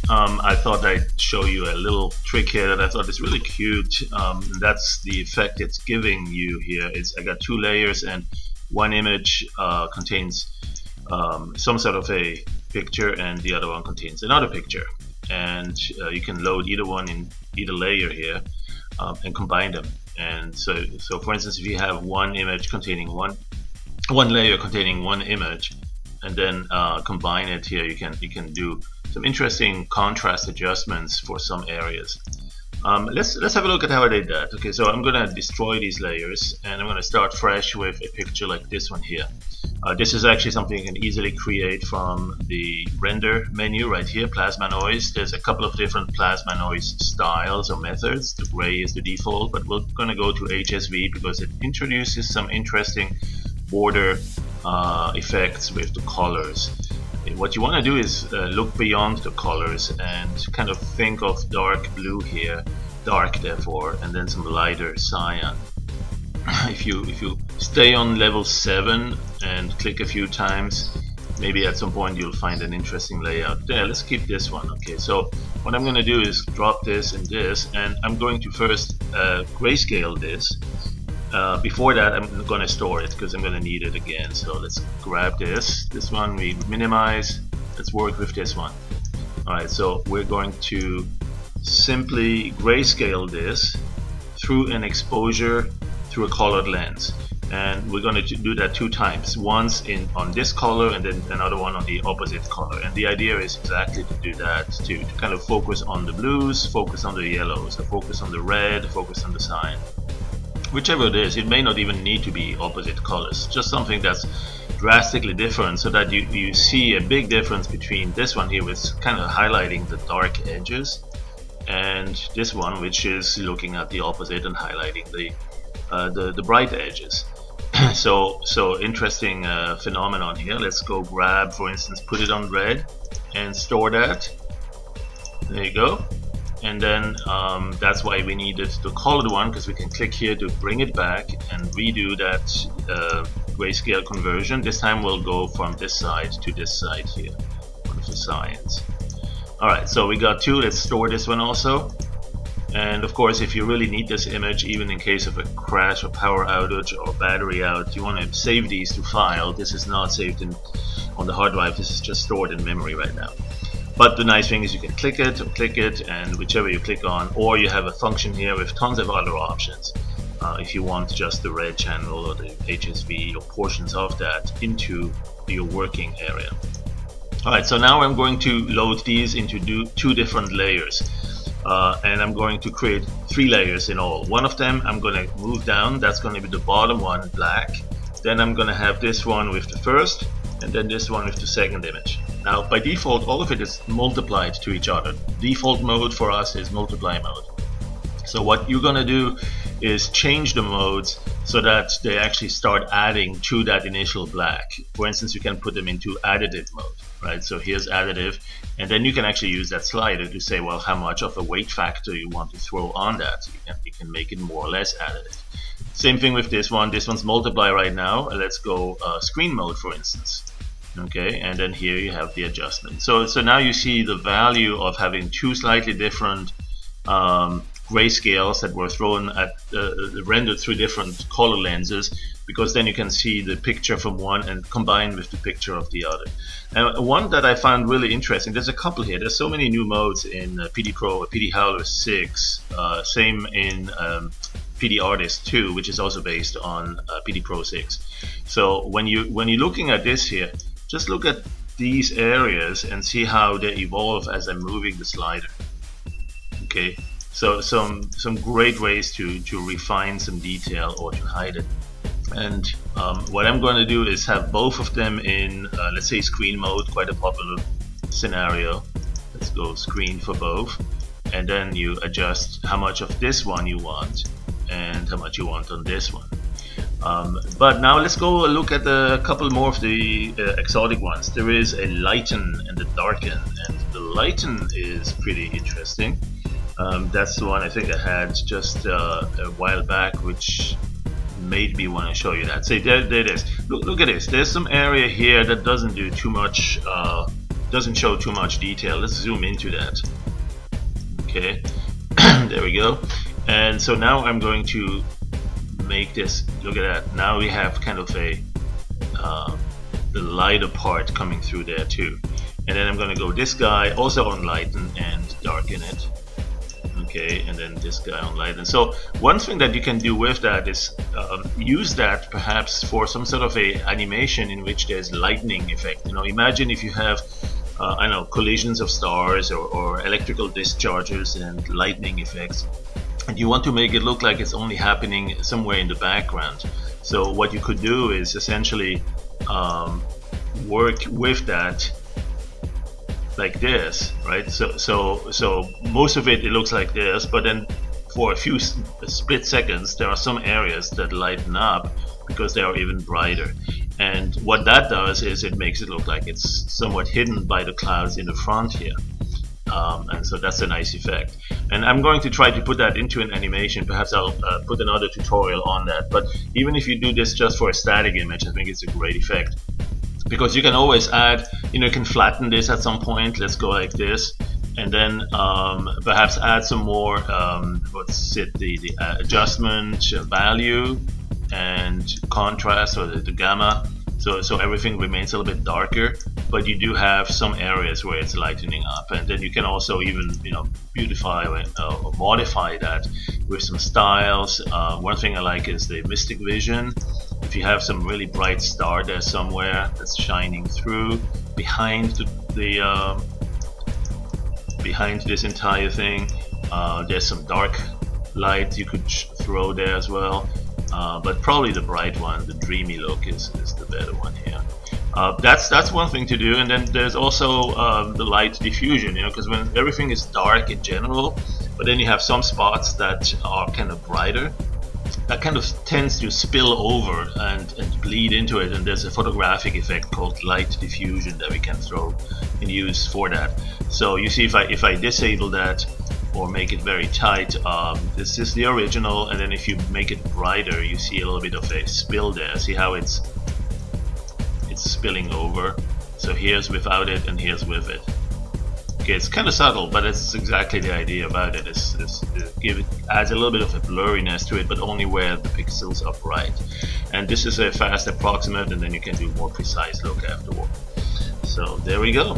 I thought I'd show you a little trick here that I thought is really cute. That's the effect it's giving you here. I got two layers, and one image contains some sort of a picture, and the other one contains another picture. And you can load either one in either layer here and combine them. And so for instance, if you have one image containing one layer containing one image, and then combine it here, you can do some interesting contrast adjustments for some areas. Let's have a look at how I did that. Okay, so I'm gonna destroy these layers, and I'm gonna start fresh with a picture like this one here. This is actually something you can easily create from the render menu right here, plasma noise. There's a couple of different plasma noise styles or methods. The gray is the default, but we're gonna go to HSV because it introduces some interesting border effects with the colors. What you want to do is look beyond the colors and kind of think of dark blue here, dark therefore, and then some lighter cyan. If you stay on level 7 and click a few times, maybe at some point you'll find an interesting layout. There, let's keep this one. Okay, so what I'm going to do is drop this and this, and I'm going to first grayscale this. Before that, I'm going to store it because I'm going to need it again. So let's grab this one, we minimize. Let's work with this one. Alright, so we're going to simply grayscale this through an exposure through a colored lens, and we're going to do that 2 times, once on this color and then another one on the opposite color. And the idea is exactly to do that, to kind of focus on the blues, focus on the yellows, focus on the red, focus on the cyan. Whichever it is, it may not even need to be opposite colors, just something that's drastically different, so that you see a big difference between this one here, which is kind of highlighting the dark edges, and this one, which is looking at the opposite and highlighting the bright edges. so interesting phenomenon here. Let's go grab, for instance, put it on red and store that. There you go. And then that's why we needed the colored one, because we can click here to bring it back and redo that grayscale conversion. This time we'll go from this side to this side here, one of the sides. Alright, so we got 2. Let's store this one also. And of course, if you really need this image, even in case of a crash or power outage or battery out, you want to save these to file. This is not saved on the hard drive, this is just stored in memory right now. But the nice thing is you can click it, and whichever you click on, or you have a function here with tons of other options. If you want just the red channel or the HSV or portions of that into your working area. Alright, so now I'm going to load these into 2 different layers. And I'm going to create 3 layers in all. One of them I'm going to move down, that's going to be the bottom one, black. Then I'm going to have this one with the first, and then this one with the second image. Now by default all of it is multiplied to each other. Default mode for us is multiply mode. So what you're gonna do is change the modes so that they actually start adding to that initial black. For instance, you can put them into additive mode, right? So here's additive, and then you can actually use that slider to say, well, how much of a weight factor you want to throw on that. You can make it more or less additive. Same thing with this one. This one's multiply right now. Let's go screen mode, for instance. Okay, and then here you have the adjustment. So now you see the value of having 2 slightly different grayscales that were thrown at rendered through different color lenses, because then you can see the picture from one and combine with the picture of the other. And one that I found really interesting, there's a couple here. There's so many new modes in PD Pro, PD Howler 6, same in PD Artist 2, which is also based on PD Pro 6. So when you're looking at this here, just look at these areas and see how they evolve as I'm moving the slider. Okay, so some great ways to refine some detail or to hide it. And what I'm going to do is have both of them in let's say screen mode, quite a popular scenario. Let's go screen for both, and then you adjust how much of this one you want and how much you want on this one. But now let's go look at a couple more of the exotic ones. There is a lighten and a darken, and the lighten is pretty interesting. That's the one I think I had just a while back, which made me want to show you that. Say there it is. Look at this. There's some area here that doesn't do too much doesn't show too much detail. Let's zoom into that. Okay, there we go. And so now I'm going to make this, look at that, now we have kind of a the lighter part coming through there too. And then I'm going to go this guy also on lighten and darken it. Okay, and then this guy on lighten. So one thing that you can do with that is use that perhaps for some sort of a animation in which there's lightning effect. You know, imagine if you have I don't know, collisions of stars or electrical discharges and lightning effects, and you want to make it look like it's only happening somewhere in the background. So what you could do is essentially work with that like this, right? So most of it looks like this, but then for a few split seconds there are some areas that lighten up because they are even brighter. And what that does is it makes it look like it's somewhat hidden by the clouds in the front here. And so that's a nice effect. And I'm going to try to put that into an animation. Perhaps I'll put another tutorial on that. But even if you do this just for a static image, I think it's a great effect. Because you can always add, you know, you can flatten this at some point. Let's go like this. And then perhaps add some more, what's it, the adjustment value and contrast, or the gamma. So everything remains a little bit darker, but you do have some areas where it's lightening up, and then you can also even, you know, beautify or modify that with some styles. One thing I like is the mystic vision. If you have some really bright star there somewhere that's shining through behind behind this entire thing, there's some dark light you could throw there as well. But probably the bright one, the dreamy look, is the better one here. That's one thing to do. And then there's also the light diffusion, you know, because when everything is dark in general, but then you have some spots that are kind of brighter, that kind of tends to spill over and bleed into it, and there's a photographic effect called light diffusion that we can throw and use for that. So you see, if I disable that or make it very tight, this is the original, and then if you make it brighter, you see a little bit of a spill there. See how it's spilling over? So here's without it and here's with it. Okay, it's kind of subtle, but it's exactly the idea about it. Adds a little bit of a blurriness to it, but only where the pixels are bright. And this is a fast approximate, and then you can do more precise look afterward. So there we go.